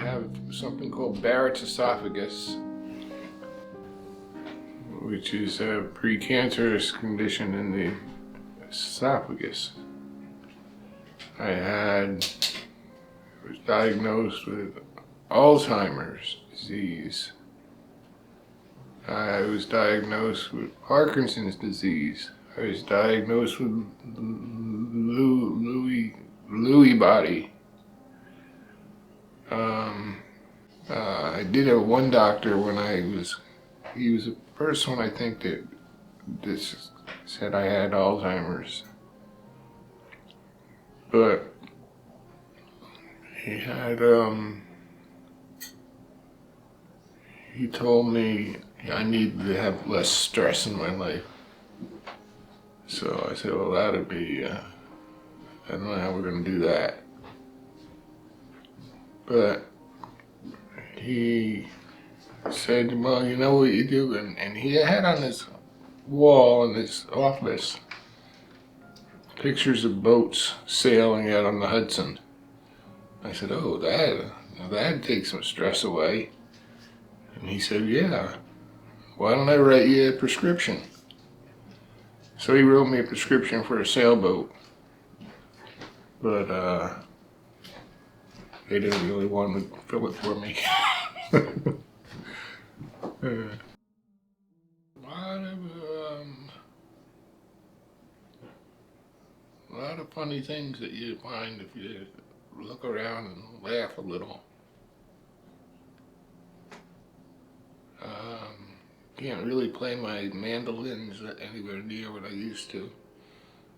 have something called Barrett's esophagus, which is a precancerous condition in the esophagus. I was diagnosed with Alzheimer's disease. I was diagnosed with Parkinson's disease. I was diagnosed with Lewy body. I did have one doctor when he was the first one I think that just said I had Alzheimer's. But he told me I needed to have less stress in my life. So I said, well, that'd be, I don't know how we're gonna do that. But he said, well, you know what you do? And he had on his wall in his office pictures of boats sailing out on the Hudson. I said, oh, that'd take some stress away. And he said, yeah, why don't I write you a prescription? So he wrote me a prescription for a sailboat. But they didn't really want to fill it for me. A lot of funny things that you find if you look around and laugh a little. Can't really play my mandolins anywhere near what I used to.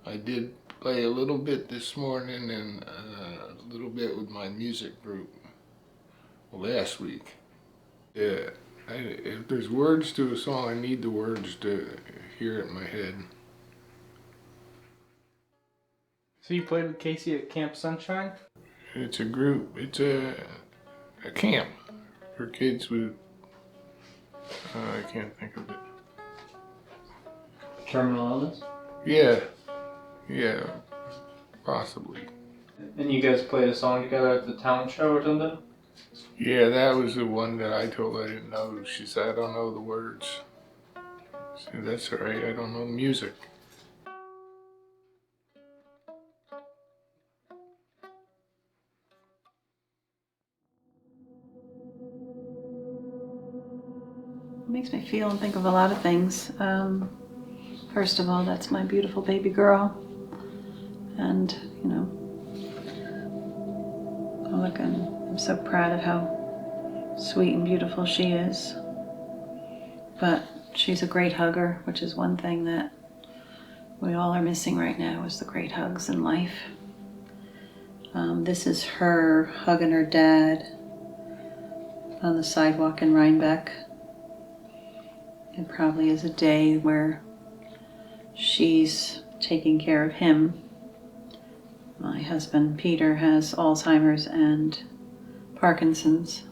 I did play a little bit this morning and a little bit with my music group last week. Yeah, if there's words to a song, I need the words to hear it in my head. So you played with Casey at Camp Sunshine? It's a group, it's a camp for kids with, I can't think of it. Terminal illness? Yeah, possibly. And you guys played a song together at the talent show or something? Yeah, that was the one that I told her I didn't know. She said, I don't know the words. I said, that's all right, I don't know the music. It makes me feel and think of a lot of things. First of all, that's my beautiful baby girl. And, you know, look, I'm so proud of how sweet and beautiful she is. But she's a great hugger, which is one thing that we all are missing right now, is the great hugs in life. This is her hugging her dad on the sidewalk in Rhinebeck. It probably is a day where she's taking care of him. My husband, Peter, has Alzheimer's and Parkinson's.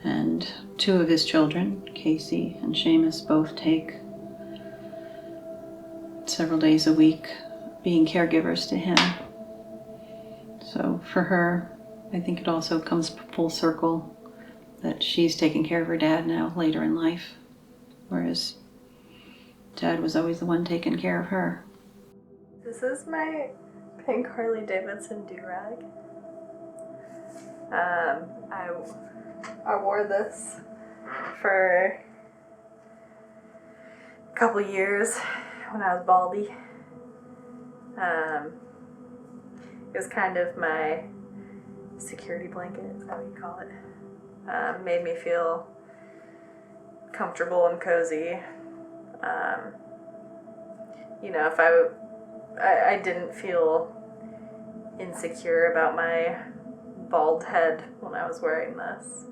And two of his children, Casey and Seamus, both take several days a week being caregivers to him. So for her, I think it also comes full circle that she's taking care of her dad now later in life, whereas Dad was always the one taking care of her. This is my pink Harley Davidson do-rag. I wore this for a couple years when I was baldy. It was kind of my security blanket, is that what you call it? Made me feel comfortable and cozy. You know, if I didn't feel insecure about my bald head when I was wearing this.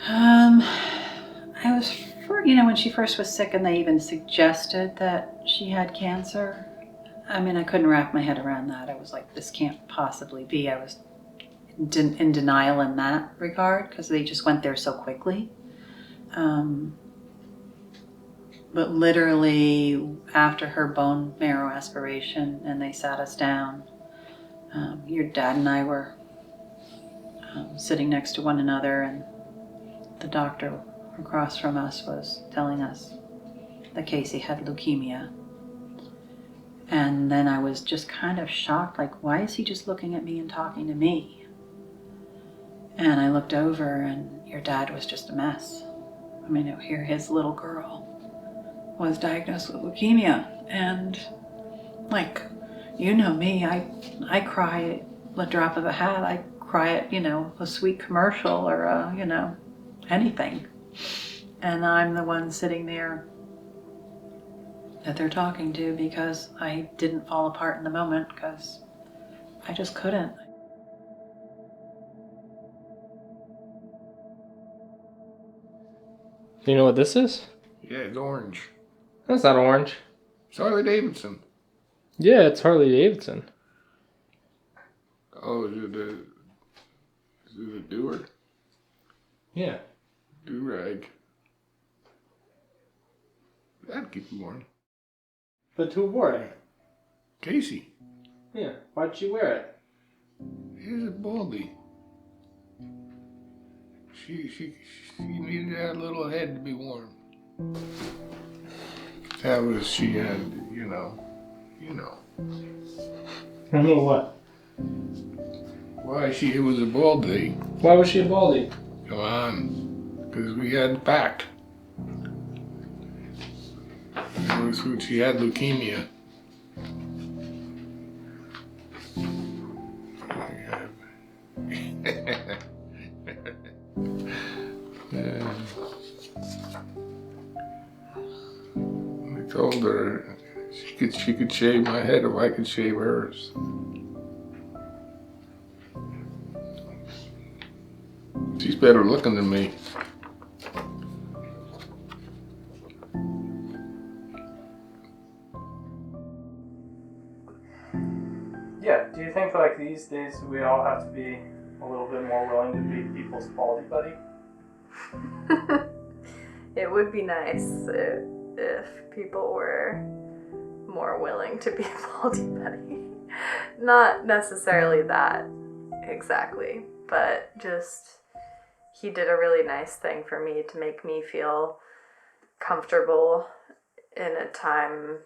I was, when she first was sick and they even suggested that she had cancer, I mean, I couldn't wrap my head around that. I was like, this can't possibly be. I was in denial in that regard because they just went there so quickly. But literally after her bone marrow aspiration and they sat us down, your dad and I were sitting next to one another, and the doctor across from us was telling us that Casey had leukemia. And then I was just kind of shocked, like, why is he just looking at me and talking to me? And I looked over and your dad was just a mess. I mean, here his little girl was diagnosed with leukemia. And like, you know me, I cry at the drop of a hat. I cry at, a sweet commercial or, anything. And I'm the one sitting there that they're talking to because I didn't fall apart in the moment because I just couldn't. Do you know what this is? Yeah, it's orange. That's not orange. It's Harley Davidson. Yeah, it's Harley Davidson. Oh, is it a doer? Yeah. Do-rag. That'd keep you warm. But who wore it? Casey. Yeah. Why'd she wear it? Here's a baldy. She needed that little head to be warm. That was, she had, you know. I know what. Why it was a baldy. Why was she a baldy? Come on. Because we had packed. She had leukemia. I told her she could shave my head if I could shave hers. She's better looking than me. Yeah. Do you think like these days we all have to be a little bit more willing to be people's baldy buddy? It would be nice if people were more willing to be a baldy buddy. Not necessarily that exactly, but just he did a really nice thing for me to make me feel comfortable in a time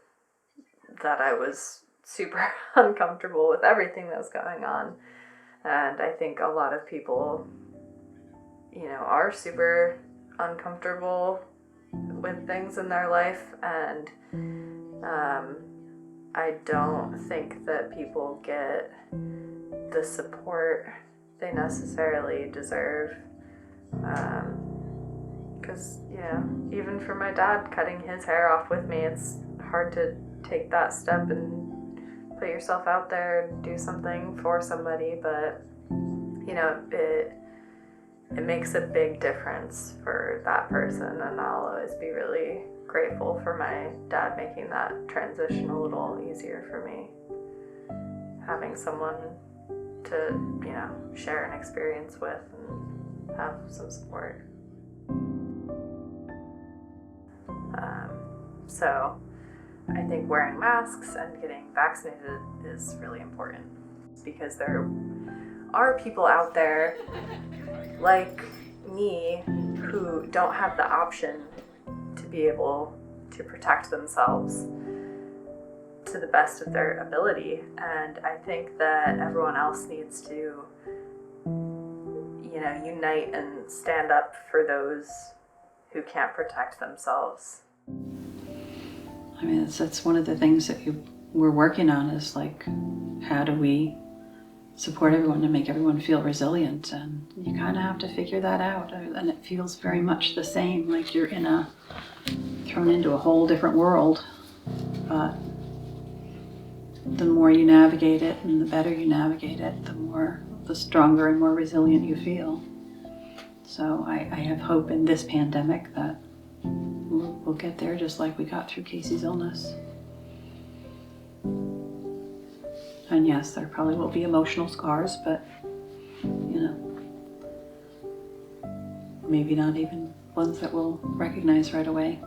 that I was super uncomfortable with everything that was going on. And I think a lot of people, are super uncomfortable with things in their life, and I don't think that people get the support they necessarily deserve. Because, even for my dad cutting his hair off with me, it's hard to take that step and put yourself out there and do something for somebody, but it makes a big difference for that person, and I'll always be really grateful for my dad making that transition a little easier for me. Having someone to, share an experience with and have some support. So I think wearing masks and getting vaccinated is really important, because there are people out there like me who don't have the option to be able to protect themselves to the best of their ability. And I think that everyone else needs to, unite and stand up for those who can't protect themselves. I mean, that's one of the things that we're working on, is like, how do we support everyone to make everyone feel resilient? And you kind of have to figure that out. And it feels very much the same, like you're thrown into a whole different world. But the more you navigate it and the better you navigate it, the stronger and more resilient you feel. So I have hope in this pandemic that we'll get there, just like we got through Casey's illness. And yes, there probably will be emotional scars, but maybe not even ones that we'll recognize right away.